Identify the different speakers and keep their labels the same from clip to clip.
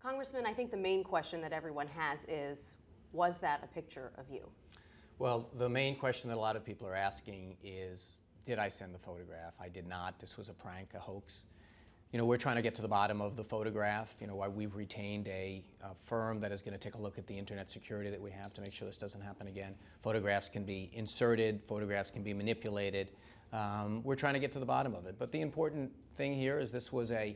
Speaker 1: Congressman, I think the main question that everyone has is, was that a picture of you?
Speaker 2: Well, the main question that a lot of people are asking is, did I send the photograph? I did not. This was a prank, a hoax. You know, we're trying to get to the bottom of the photograph. You know, we've retained a firm that is going to take a look at the internet security that we have to make sure this doesn't happen again. Photographs can be inserted, photographs can be manipulated. We're trying to get to the bottom of it. But the important thing here is this was a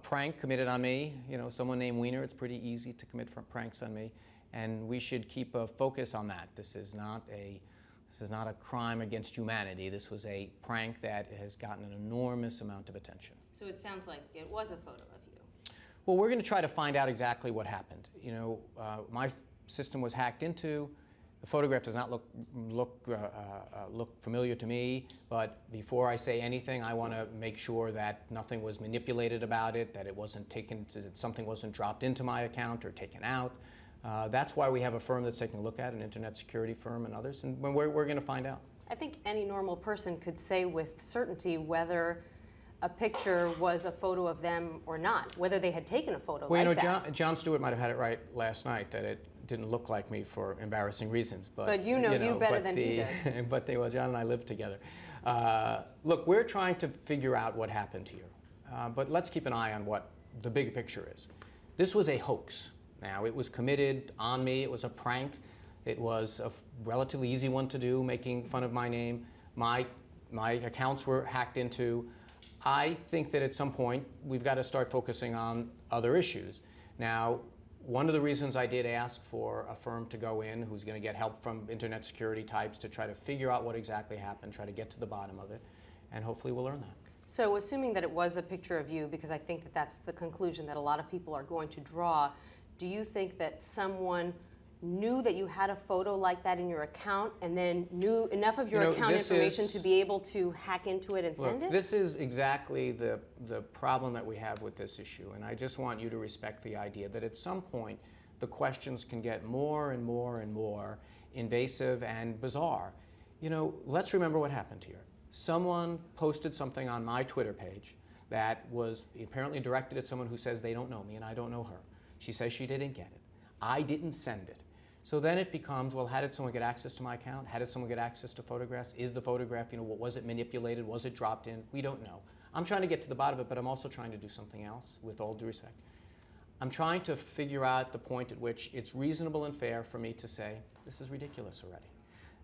Speaker 2: prank committed on me. You know, someone named Weiner. It's pretty easy to commit pranks on me, and we should keep a focus on that. This is not a crime against humanity. This was a prank that has gotten an enormous amount of attention.
Speaker 1: So it sounds like it was a photo of you.
Speaker 2: Well, we're going to try to find out exactly what happened. You know, my system was hacked into. The photograph does not look familiar to me, but before I say anything, I want to make sure that nothing was manipulated about it, that it wasn't taken, that something wasn't dropped into my account or taken out. That's why we have a firm that's taking a look at, an internet security firm and others, and we're going to find out.
Speaker 1: I think any normal person could say with certainty whether a picture was a photo of them or not, whether they had taken a photo
Speaker 2: well,
Speaker 1: like
Speaker 2: you know,
Speaker 1: that.
Speaker 2: Jon Stewart might have had it right last night that it didn't look like me for embarrassing reasons. But
Speaker 1: you know you better than he does.
Speaker 2: But well, Jon and I live together. Look, we're trying to figure out what happened here. But let's keep an eye on what the big picture is. This was a hoax. Now, it was committed on me. It was a prank. It was a relatively easy one to do, making fun of my name. My accounts were hacked into. I think that at some point we've got to start focusing on other issues. Now, one of the reasons I did ask for a firm to go in who's going to get help from internet security types to try to figure out what exactly happened, try to get to the bottom of it, and hopefully we'll learn that.
Speaker 1: So assuming that it was a picture of you, because I think that that's the conclusion that a lot of people are going to draw, do you think that someone knew that you had a photo like that in your account and then knew enough of your account information to be able to hack into it and send it?
Speaker 2: This is exactly the problem that we have with this issue, and I just want you to respect the idea that at some point the questions can get more and more and more invasive and bizarre. You know, let's remember what happened here. Someone posted something on my Twitter page that was apparently directed at someone who says they don't know me and I don't know her. She says she didn't get it. I didn't send it. So then it becomes, well, how did someone get access to my account? How did someone get access to photographs? Is the photograph, you know, was it manipulated? Was it dropped in? We don't know. I'm trying to get to the bottom of it, but I'm also trying to do something else, with all due respect. I'm trying to figure out the point at which it's reasonable and fair for me to say, this is ridiculous already.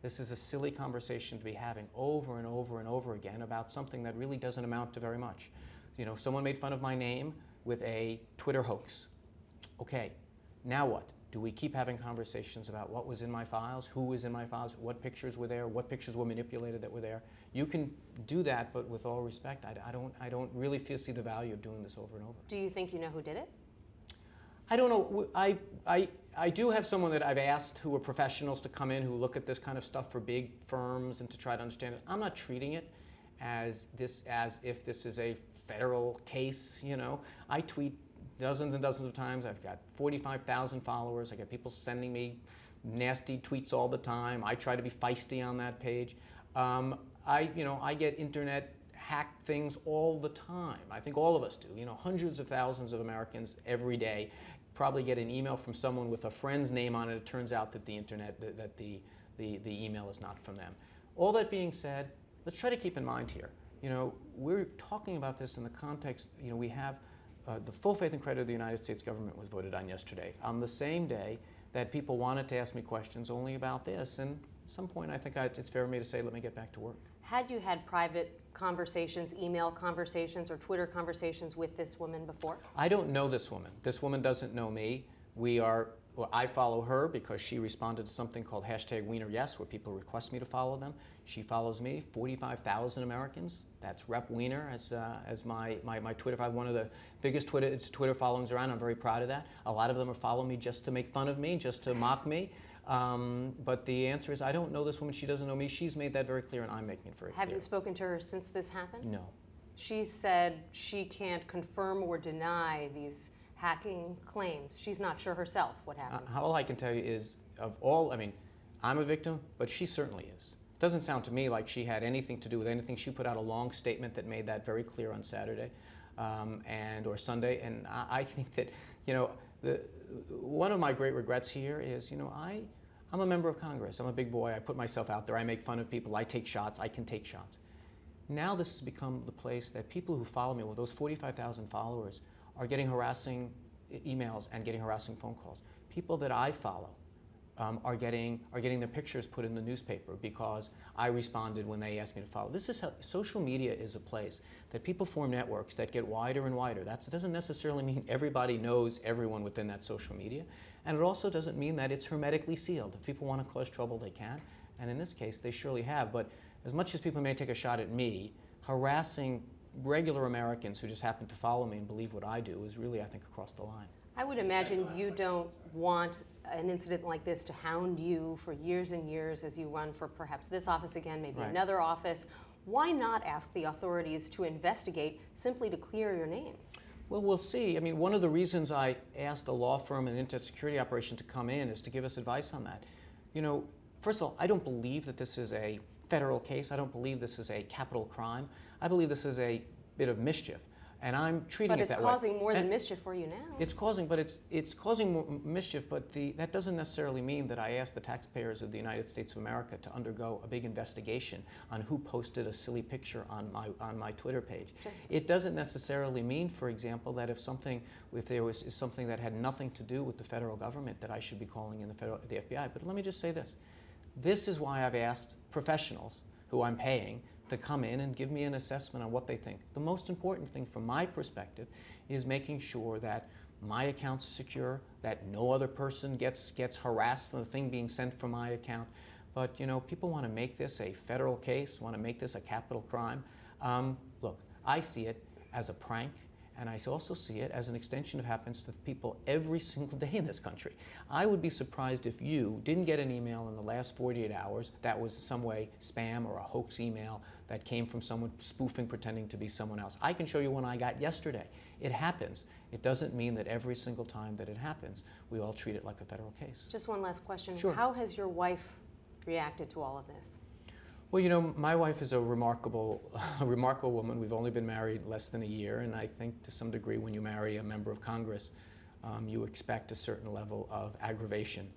Speaker 2: This is a silly conversation to be having over and over and over again about something that really doesn't amount to very much. You know, someone made fun of my name with a Twitter hoax. Okay, now what? Do we keep having conversations about what was in my files, who was in my files, what pictures were there, what pictures were manipulated that were there? You can do that, but with all respect, I don't really see the value of doing this over and over.
Speaker 1: Do you think you know who did it?
Speaker 2: I don't know. I do have someone that I've asked who are professionals to come in who look at this kind of stuff for big firms and to try to understand it. I'm not treating it as if this is a federal case, you know. I tweet dozens and dozens of times. I've got 45,000 followers. I get people sending me nasty tweets all the time. I try to be feisty on that page. I get internet hacked things all the time. I think all of us do. You know, hundreds of thousands of Americans every day probably get an email from someone with a friend's name on it. It turns out that the internet, that the email is not from them. All that being said, let's try to keep in mind here. You know, we're talking about this in the context. You know, we have. The full faith and credit of the United States government was voted on yesterday, on the same day that people wanted to ask me questions only about this. And at some point, I think it's fair for me to say, let me get back to work.
Speaker 1: Had you had private conversations, email conversations, or Twitter conversations with this woman before?
Speaker 2: I don't know this woman. This woman doesn't know me. I follow her because she responded to something called #WeinerYes, where people request me to follow them. She follows me, 45,000 Americans. That's Rep Weiner as my Twitter. I have one of the biggest Twitter followings around. I'm very proud of that. A lot of them are following me just to make fun of me, just to mock me. But the answer is I don't know this woman. She doesn't know me. She's made that very clear, and I'm making it very clear.
Speaker 1: Have you spoken to her since this happened?
Speaker 2: No.
Speaker 1: She said she can't confirm or deny these hacking claims. She's not sure herself what happened.
Speaker 2: All I can tell you is, I'm a victim, but she certainly is. It doesn't sound to me like she had anything to do with anything. She put out a long statement that made that very clear on Saturday or Sunday, and I think that, you know, One of my great regrets here is, you know, I'm a member of Congress. I'm a big boy. I put myself out there. I make fun of people. I take shots. I can take shots. Now this has become the place that people who follow me, with those 45,000 followers, are getting harassing emails and getting harassing phone calls. People that I follow are getting their pictures put in the newspaper because I responded when they asked me to follow. This is how social media is a place that people form networks that get wider and wider. That doesn't necessarily mean everybody knows everyone within that social media, and it also doesn't mean that it's hermetically sealed. If people want to cause trouble, they can, and in this case, they surely have. But as much as people may take a shot at me, harassing regular Americans who just happen to follow me and believe what I do is really, I think, across the line.
Speaker 1: I would imagine you don't want an incident like this to hound you for years and years as you run for perhaps this office again, maybe
Speaker 2: Right.
Speaker 1: another office. Why not ask the authorities to investigate simply to clear your name?
Speaker 2: Well, we'll see. I mean, one of the reasons I asked a law firm and internet security operation to come in is to give us advice on that. You know, first of all, I don't believe that this is a federal case. I don't believe this is a capital crime. I believe this is a bit of mischief. And I'm treating it that way.
Speaker 1: But it's causing more than mischief for you now.
Speaker 2: It's causing, but it's causing more mischief. But that doesn't necessarily mean that I ask the taxpayers of the United States of America to undergo a big investigation on who posted a silly picture on my Twitter page. It doesn't necessarily mean, for example, that if there was something that had nothing to do with the federal government, that I should be calling in the FBI. But let me just say this: this is why I've asked professionals who I'm paying to come in and give me an assessment on what they think. The most important thing from my perspective is making sure that my account's secure, that no other person gets harassed from the thing being sent from my account. But you know, people want to make this a federal case, want to make this a capital crime. Look, I see it as a prank, and I also see it as an extension of what happens to people every single day in this country. I would be surprised if you didn't get an email in the last 48 hours that was some way spam or a hoax email that came from someone spoofing, pretending to be someone else. I can show you one I got yesterday. It happens. It doesn't mean that every single time that it happens, we all treat it like a federal case.
Speaker 1: Just one last question.
Speaker 2: Sure.
Speaker 1: How has your wife reacted to all of this?
Speaker 2: Well, you know, my wife is a remarkable woman. We've only been married less than a year, and I think to some degree when you marry a member of Congress, you expect a certain level of aggravation.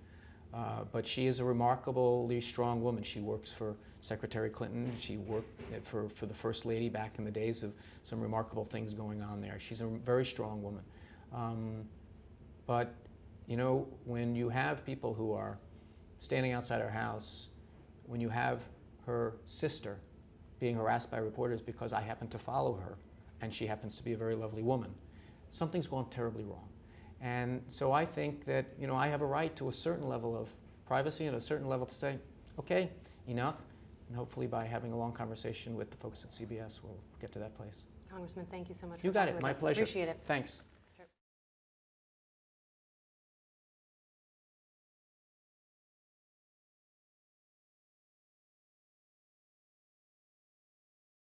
Speaker 2: But she is a remarkably strong woman. She works for Secretary Clinton. She worked for the First Lady back in the days of some remarkable things going on there. She's a very strong woman. But, you know, when you have people who are standing outside our house, when you have her sister being harassed by reporters because I happen to follow her, and she happens to be a very lovely woman, something's gone terribly wrong. And so I think that, you know, I have a right to a certain level of privacy and a certain level to say, okay, enough. And hopefully by having a long conversation with the folks at CBS, we'll get to that place.
Speaker 1: Congressman, thank you so much
Speaker 2: You
Speaker 1: for
Speaker 2: got
Speaker 1: talking
Speaker 2: it.
Speaker 1: with
Speaker 2: My
Speaker 1: us.
Speaker 2: pleasure.
Speaker 1: Appreciate it.
Speaker 2: Thanks.